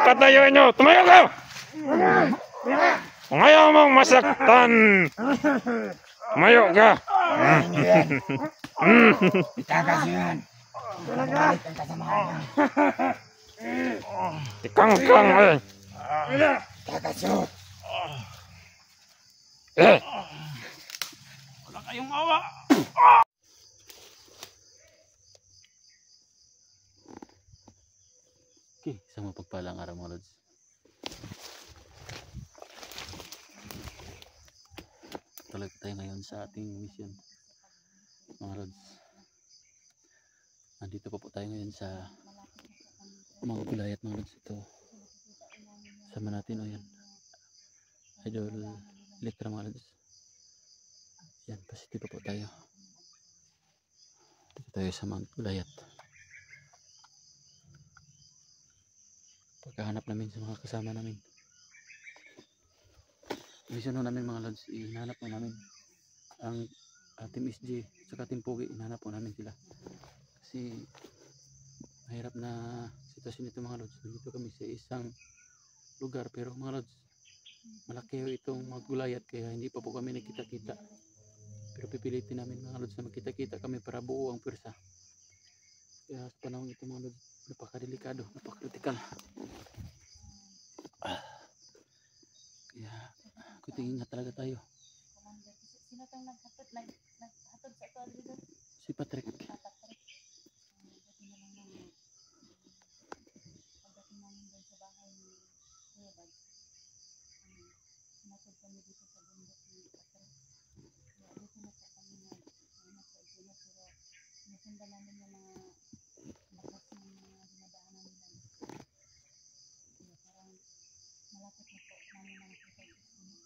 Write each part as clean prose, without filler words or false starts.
Patayo nyo! Tumayo ka! Kung ayaw mong masaktan, tumayo ka! Kakasuhan. Balik ang kasamahan niya. Ikangkang eh! Kakasuhan. Wala kayong awa. Okay, isang mapagpalang araw mga lods. Tuloy tayo ngayon sa ating mission mga lods. Nandito pa po tayo ngayon sa mga gulayat mga lods. Ito sama natin o yan Idol Electra mga lods. Yan, positive pa po tayo. Dito tayo sa mga gulayat. Pagkahanap namin sa mga kasama namin. Mission namin mga lods, hinahanap po namin ang Team SG saka Team Pogi, hinahanap po namin sila. Kasi mahirap na sitwasyon ito mga lods. Nandito kami sa isang lugar pero mga lods, malaki itong mga gulayat kaya hindi pa po kami nagkita-kita. Pero pipilitin namin mga lods na magkita-kita kami para buo ang pwersa. Kaya sa panahon ito mga lods, napakadelikado, napakritikal. Kaya kutingin nga talaga tayo. Sino tong naghatod sa ito dito? Si Patrick. Pagdating namin doon sa bahay ni Kuya Bad. Hinatod kami dito sa bundok ni Patrick. Kaya dito na po kami nasa Igino pero nasundan namin yung mga bakas ng mga dinadaanan nila. Kaya parang malapit na po namin nakita sa Igino.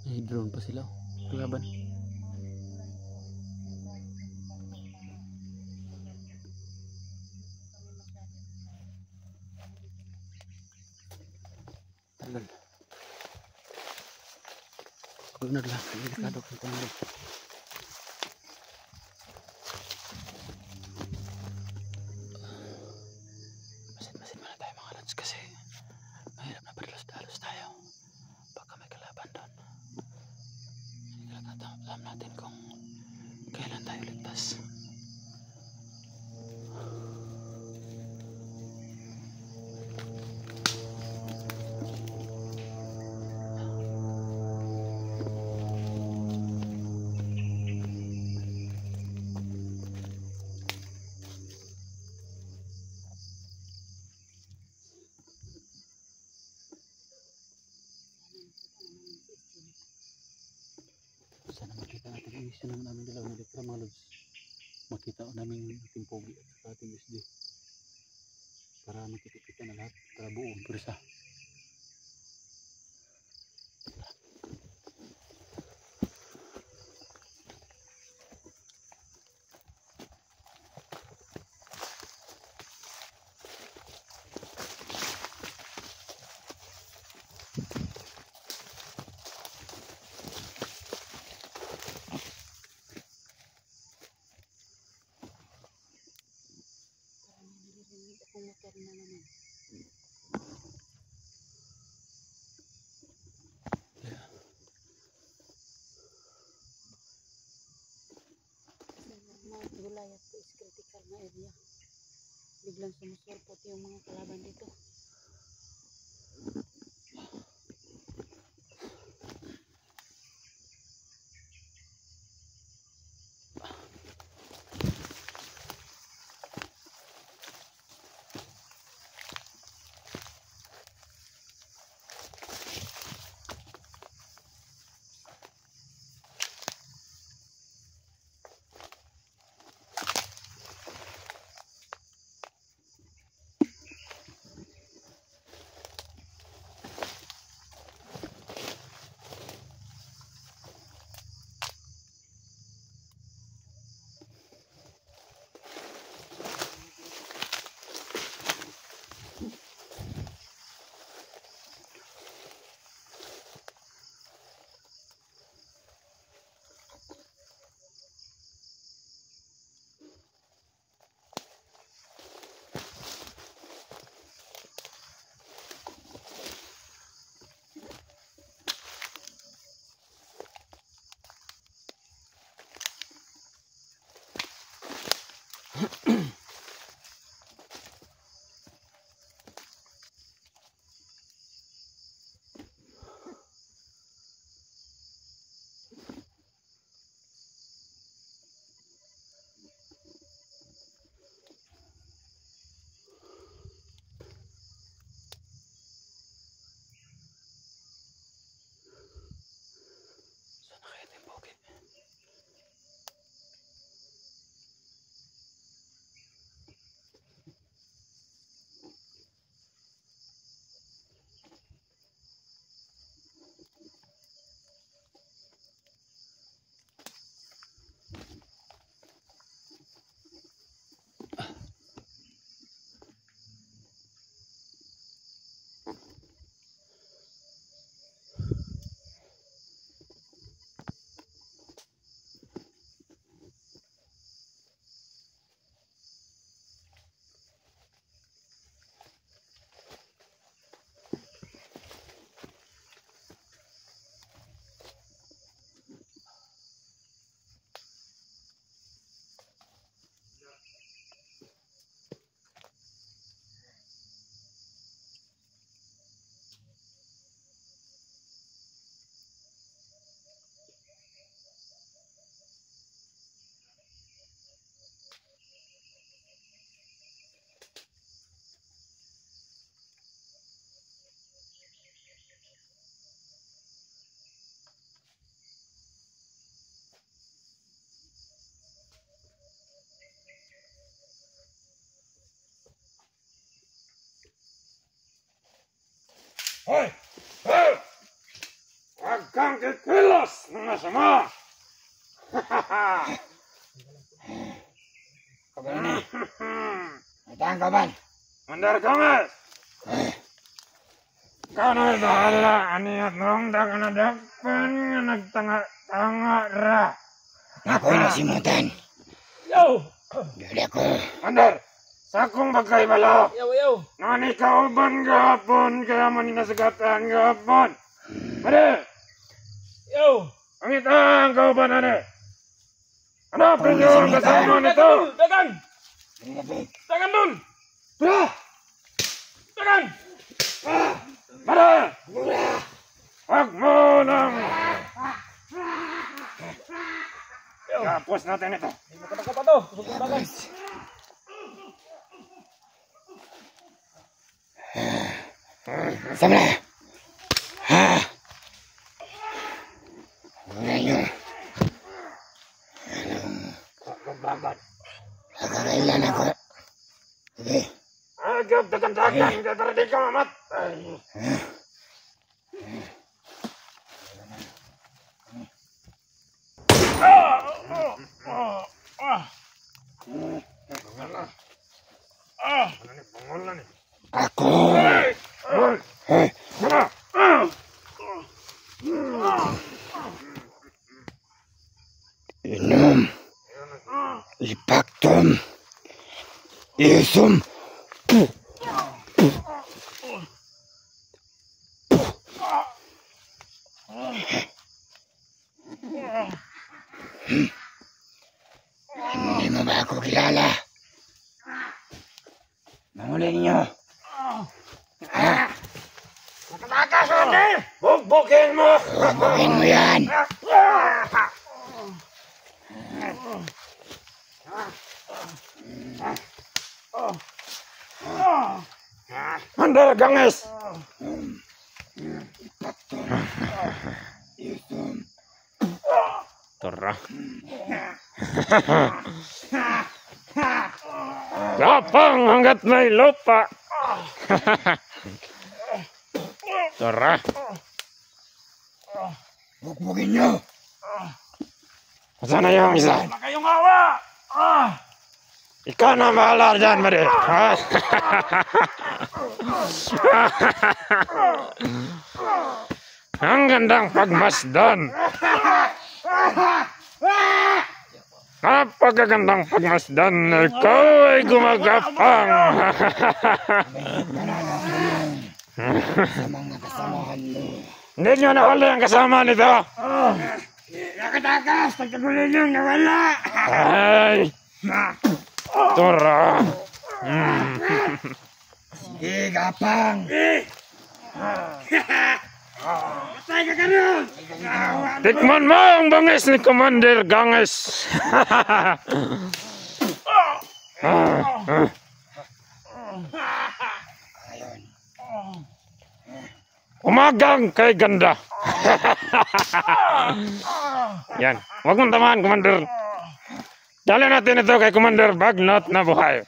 May drone pa sila. Kalaban. Tagal. Huwag na lang. Delikado kung tayo. Masin-masin muna tayo mga lods kasi mahirap na parilos-dalos tayo. Baka may kalaban doon. Hindi talaga alam natin kung kailan tayo ligtas. Sana makita natin ang mission namin dalawa ng Electra mga lods. Makita namin yung Team Pogi at saka Team SD para makikita na lahat para buo ang pwersa. Akong motor na naman. Mga gulayat po is critical na area. Biglang sumusulpot yung mga kalaban dito. Sana kaya Tim Pogi? Hoy! Hoy! Huwag kang kikilos mga sama! Kaban na. Matang kaban. Mandar Gomez! Ikaw na bahala aniyat mong dagan-adapan nga nagtanga-tanga ra. Ako'y nasimutan. Yo! Dali ako. Mandar! Sakong bagay bala! Yo! Nani kauban gahapon kaya maninasagatan gahapon! Mare! Yo! Angit ang kauban ane! Hanapin niyo ang kasama nito! Dagan! Lapit. Dagan dun! Tara! Dagan! Mare! Huwag mo nang... Tapos natin ito! Hindi mo kata-kata to! Kusog ng dagan! Samla! Ha! Wala nyo. Pagbagat! Nakarailan ako. Sige. Agad dagan-dagan! Dara di ka mamatay! Ako! Inom. Ipaktom. Isum. Hindi mo ba ako kilala? Mahuli ninyo. Ha? Nakatakas hindi! Bugbukin mo! Bubugin mo yan. Mandar Ganges! Isum. Tara. Lapang hanggat may lupa. Tara. Bubugin nyo. Sana yung isa. Wala kayong awa! Ikaw na bahala dyan, Mare. Ang gandang pagmasdan. Napakagandang pagmasdan. Ikaw ay gumagapang. Sa mga kasamahan mo. Hindi nyo nahuli ang kasama nito. Nakatakas! Pagkaguloy nyo, nawala! Ay! Tora. Sige, gapang. Tikman mo ang bangis ni Commander Ganges. Umagang kay ganda. Yan. Huwag mong tamaan, Commander. Dali natin ito kay Commander Bagnot na buhay.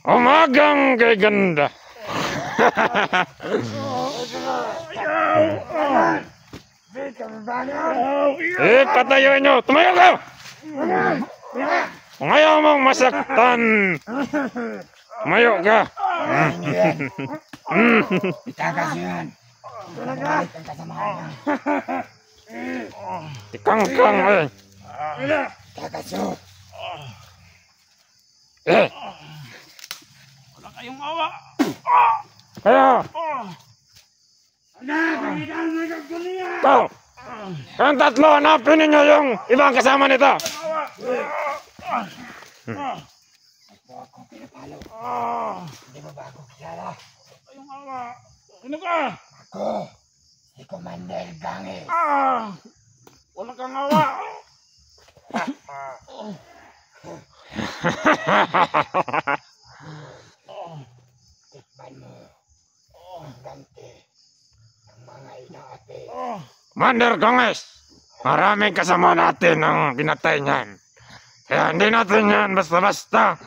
Umagang kay ganda. Patayo nyo. Tumayo ka. Kung ayaw mong masaktan, tumayo ka. Itakas nyo yan. Balik ang kasamahan niya. Tikang-kang eh. Itakas nyo. Wala kayong awa. Kaya. Ikaw. Kayong tatlo, hanapin ninyo yung ibang kasama nito. Ako pinapalo. Hindi mo ba ako kilala? Kayong awa. Sino ka? Ako, si Commander Ganges. Wala kang awa. Tikman mo ang ganti ng mga inaapi. Commander Ganges, maraming kasama natin ang pinatay niyan. Kaya hindi natin yan basta-basta.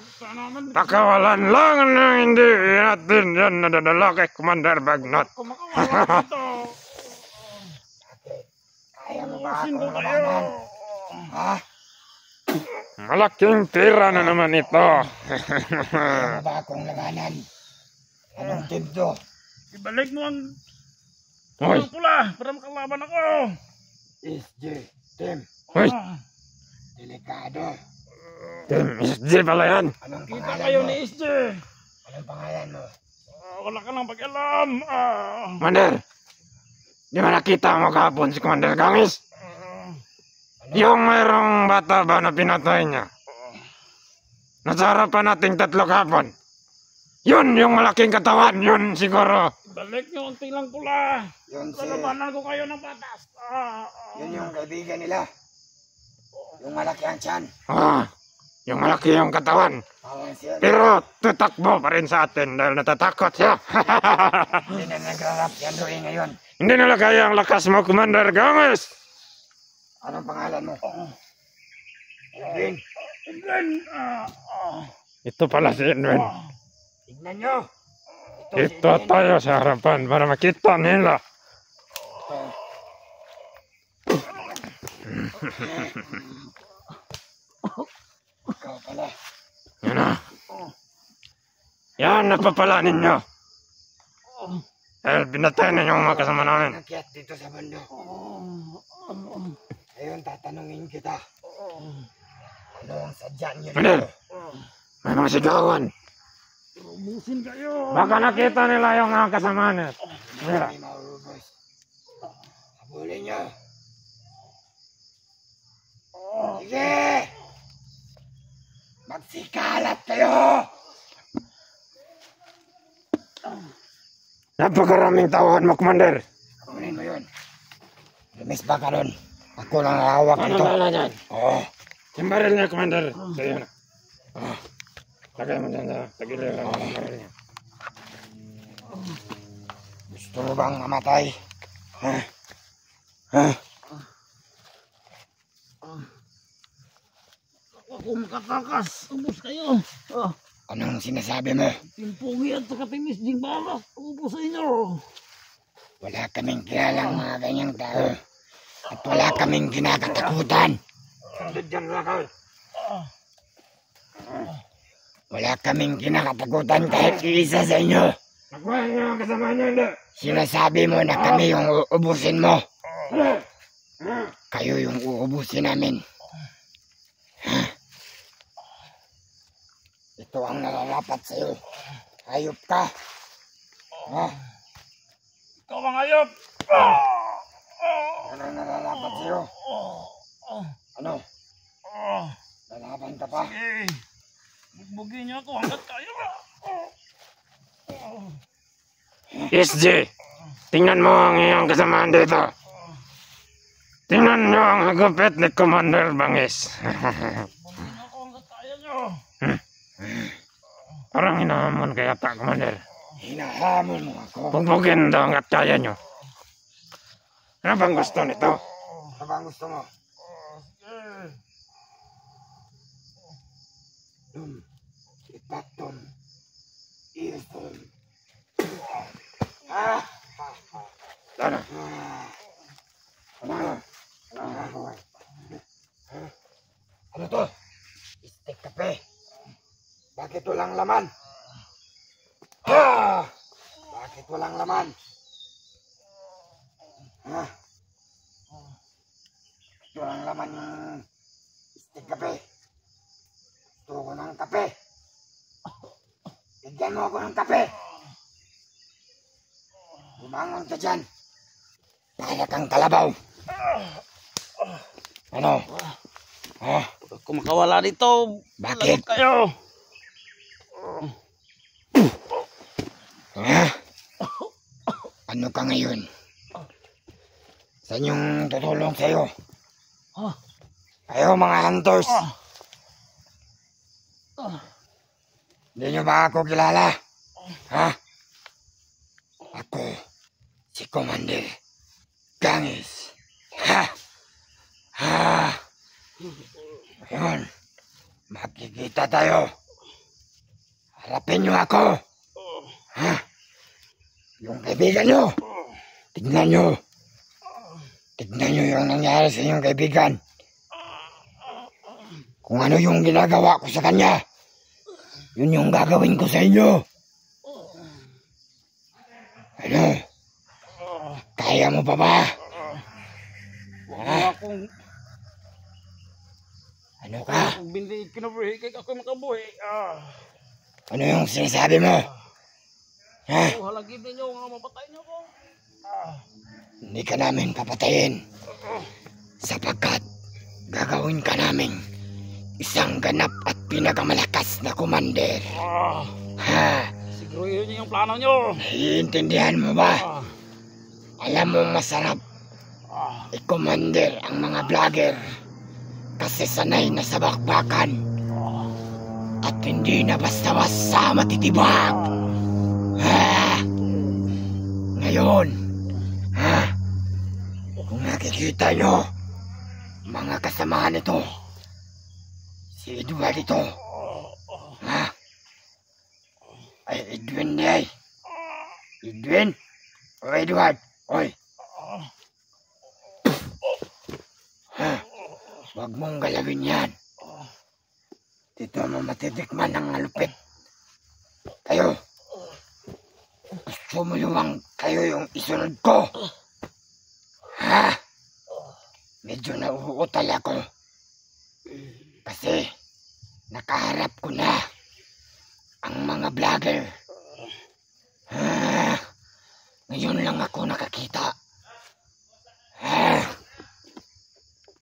Pakawalan lang na hindi natin yan nadadala kay Commander Bagnot. Kumakawawa dito. Kaya mo ba akong labanan? Ha? Malaking pera na naman ito. Kaya mo ba akong labanan? Anong team to? Ibalik mo ang Hoy, pula para makalaban ako. SJ, team. hoy, Delikado. Team SG pala yan. Anong Kita pangalan kayo mo? ni SJ. Anong pangalan mo? Wala ka nang pag-alam. Commander, di ba nakita mo kahapon si Commander Ganges? Yung mayroong bata ba na pinatay niya? Nasa harapan nating tatlo kahapon. Yun, yung malaking katawan, yun siguro. Balik nyo ang tilang pula. Yun si... Lalabanan ko kayo ng patas. Yun yung kaibigan nila. Yung malaki ang tiyan. Yung malaki yung katawan. Awan siya. Pero tutakbo pa rin sa atin dahil natatakot siya. Hindi na nagrarap yan doon ngayon. Hindi nila kaya ang lakas mo, Commander Ganges. Anong pangalan mo? Edwin. Ito pala si Edwin. Tignan nyo. Ito tayo sa harapan para makita nila. Ikaw pala. Yan na. Yan, napapala ninyo. Dahil binatay ninyo ang mga kasama namin. Nakyat dito sa bundok. Ngayon tatanungin kita. Ano ang sadya niyo Commander, dito? may mga sigawan. Ubusin kayo. Baka nakita nila yung mga kasama nila. Hindi maubos. Habulin niyo. Sige! Magsikalat kayo! Napakaraming tawad mo, Commander. Kunin mo yun. Lumis ba ka nun? Ako lang hawak Ano ito. ba dyan? Oo. Yung baril niya, Commander. Sa'yo na. Lagay mo dyan sa tagilid lang ang baril niya. Gusto mo bang mamatay? Ha? Ha? Ako makatakas. Ubus kayo. Anong sinasabi mo? Timpugi at saka timis ding balas. Ubus sa inyo. Wala kaming kilalang mga ganyang tao. At wala kaming kinakatakutan. Dyan lang ka. Wala kaming kinakatakutan kahit isa sa inyo. Nakuha niyo ang kasama niyo, hindi. Sinasabi mo na kami yung uubusin mo. Kayo yung uubusin namin. Ito ang nararapat sa'yo. Hayop ka. Ha? Ikaw ang hayop! Ano ang nalalapat sa'yo? Ano? Lalaban ka pa? Sige. Bugbugin niyo ako hanggat kaya. SJ, tingnan mo ang iyong kasamaan dito. Tingnan nyo ang hagupit ni Commander Bangis. Bugbugin niyo ako hanggat kaya niyo. Parang hinahamon kaya ta, Commander. Hinahamon mo ako. Bugbugin daw hanggat kaya nyo. Ano bang gusto nito? Ano ba ang gusto mo? Itaton. Ilton. Ano? Ano to? Steak kape. Bakit walang laman? Bakit walang laman? Walang laman yung steak kape. Gusto ko ng kape. Bigyan mo ako ng kape. Bumangon ka dyan. Kaya kang kalabaw. Ano? Kung makawala dito, Bakit? lagot kayo. Ano ka ngayon? Saan yung tutulong sa'yo? Kayo mga hunters. Hindi nyo ba ako kilala? Ako, si Commander Gangis. Ngayon, makikita tayo. Harapin nyo ako. Yung kaibigan nyo. Tignan nyo. Tignan nyo yung nangyari sa inyong kaibigan. Kung ano yung ginagawa ko sa kanya, yun yung gagawin ko sa inyo. Ano? Kaya mo pa ba? Ano ka? Kung binli kinabuhi, kaya ako makabuhi. Ano yung sinasabi mo? Halagin ninyo nga mapatay niyo ko. Hindi ka namin papatayin. Sapagkat gagawin ka namin isang ganap at pinakamalakas na commander. Siguro yun yung plano nyo. Naiintindihan mo ba? Alam mo masarap i-commander ang mga vlogger kasi sanay na sa bakbakan at hindi na basta-basta matitibag. Ngayon, kung nakikita nyo mga kasamahan nito, si Edward ito, ay Edwin niya. Edwin? O Edward? Oy. Huwag mong galawin yan. Dito mo matitikman ang malupit. Kayo. Gusto mo yung kayo yung isunod ko? Medyo nauutal ako. Kasi nakaharap ko na ang mga vlogger. Ngayon lang ako nakakita